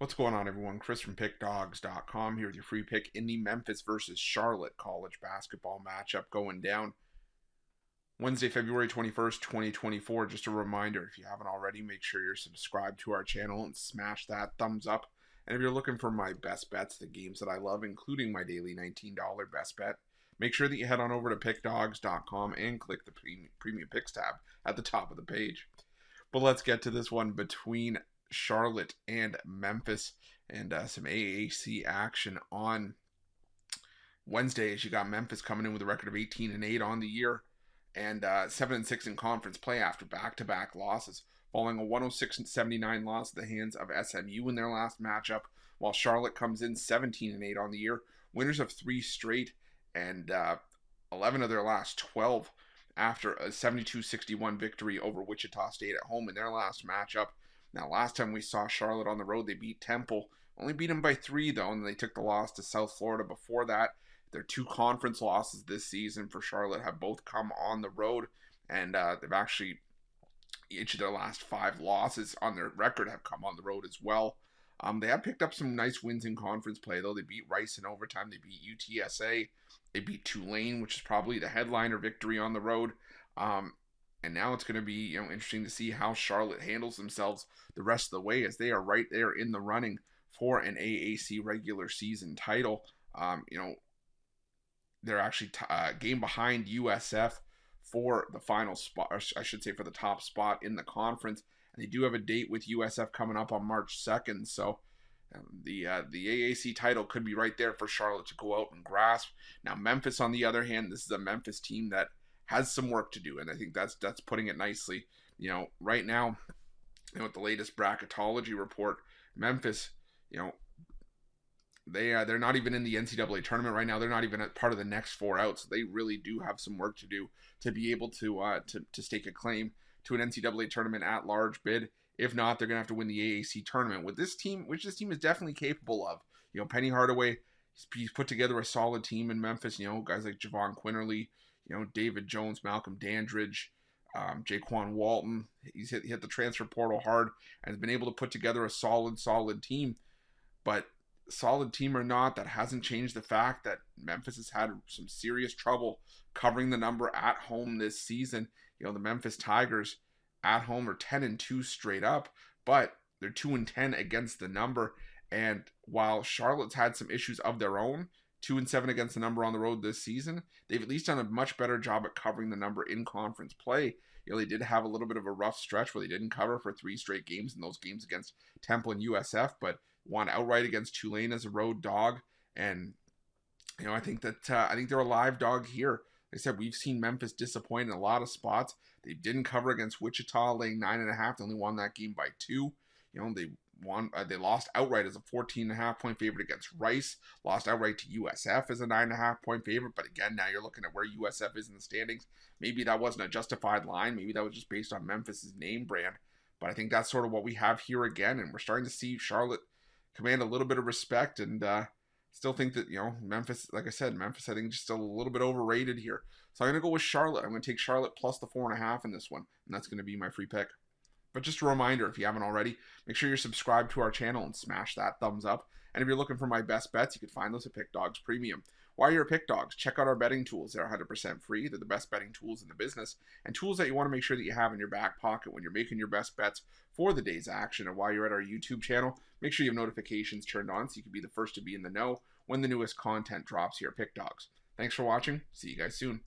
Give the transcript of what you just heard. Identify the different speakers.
Speaker 1: What's going on, everyone? Chris from Pickdawgz.com here with your free pick in the Memphis versus Charlotte college basketball matchup going down Wednesday, February 21st, 2024. Just a reminder, if you haven't already, make sure you're subscribed to our channel and smash that thumbs up. And if you're looking for my best bets, the games that I love, including my daily $19 best bet, make sure that you head on over to Pickdawgz.com and click the Premium Picks tab at the top of the page. But let's get to this one between Charlotte and Memphis, and some AAC action on Wednesday. As you got Memphis coming in with a record of 18-8 on the year, and 7-6 in conference play after back-to-back losses, following a 106-79 loss at the hands of SMU in their last matchup. While Charlotte comes in 17-8 on the year, winners of 3 straight and 11 of their last 12 after a 72-61 victory over Wichita State at home in their last matchup. Now, last time we saw Charlotte on the road, they beat Temple. Only beat them by 3, though, and they took the loss to South Florida before that. Their 2 conference losses this season for Charlotte have both come on the road, and they've actually, each of their last 5 losses on their record have come on the road as well. They have picked up some nice wins in conference play, though. They beat Rice in overtime. They beat UTSA. They beat Tulane, which is probably the headliner victory on the road. And now it's going to be interesting to see how Charlotte handles themselves the rest of the way, as they are right there in the running for an AAC regular season title. They're actually a game behind USF for the final spot, or I should say for the top spot in the conference. And they do have a date with USF coming up on March 2nd. So the AAC title could be right there for Charlotte to go out and grasp. Now, Memphis, on the other hand, this is a Memphis team that has some work to do, and I think that's putting it nicely. Right now, with the latest bracketology report, Memphis, they're not even in the NCAA tournament right now. They're not even a part of the next 4 out, so they really do have some work to do to be able to stake a claim to an NCAA tournament at large bid. If not, they're gonna have to win the AAC tournament with this team, which this team is definitely capable of. Penny Hardaway, he's put together a solid team in Memphis. Guys like Javon Quinterly, David Jones, Malcolm Dandridge, Jaquan Walton. He's hit the transfer portal hard and has been able to put together a solid team. But solid team or not, that hasn't changed the fact that Memphis has had some serious trouble covering the number at home this season. The Memphis Tigers at home are 10-2 straight up, but they're 2-10 against the number. And while Charlotte's had some issues of their own, 2-7 against the number on the road this season, they've at least done a much better job at covering the number in conference play. They did have a little bit of a rough stretch where they didn't cover for 3 straight games in those games against Temple and USF, but won outright against Tulane as a road dog. And I think that they're a live dog here. Like I said, we've seen Memphis disappoint in a lot of spots. They didn't cover against Wichita, laying 9.5. They only won that game by 2. They lost outright as a 14.5 point favorite against Rice. Lost outright to USF as a 9.5 point favorite. But again, now you're looking at where USF is in the standings. Maybe that wasn't a justified line. Maybe that was just based on Memphis's name brand. But I think that's sort of what we have here again. And we're starting to see Charlotte command a little bit of respect. And still think that, Memphis, like I said, Memphis, I think, just still a little bit overrated here. So I'm going to go with Charlotte. I'm going to take Charlotte plus the 4.5 in this one. And that's going to be my free pick. But just a reminder, if you haven't already, make sure you're subscribed to our channel and smash that thumbs up. And if you're looking for my best bets, you can find those at Pickdawgz Premium. While you're at Pickdawgz, check out our betting tools. They're 100% free. They're the best betting tools in the business, and tools that you want to make sure that you have in your back pocket when you're making your best bets for the day's action. And while you're at our YouTube channel, make sure you have notifications turned on so you can be the first to be in the know when the newest content drops here at Pickdawgz. Thanks for watching. See you guys soon.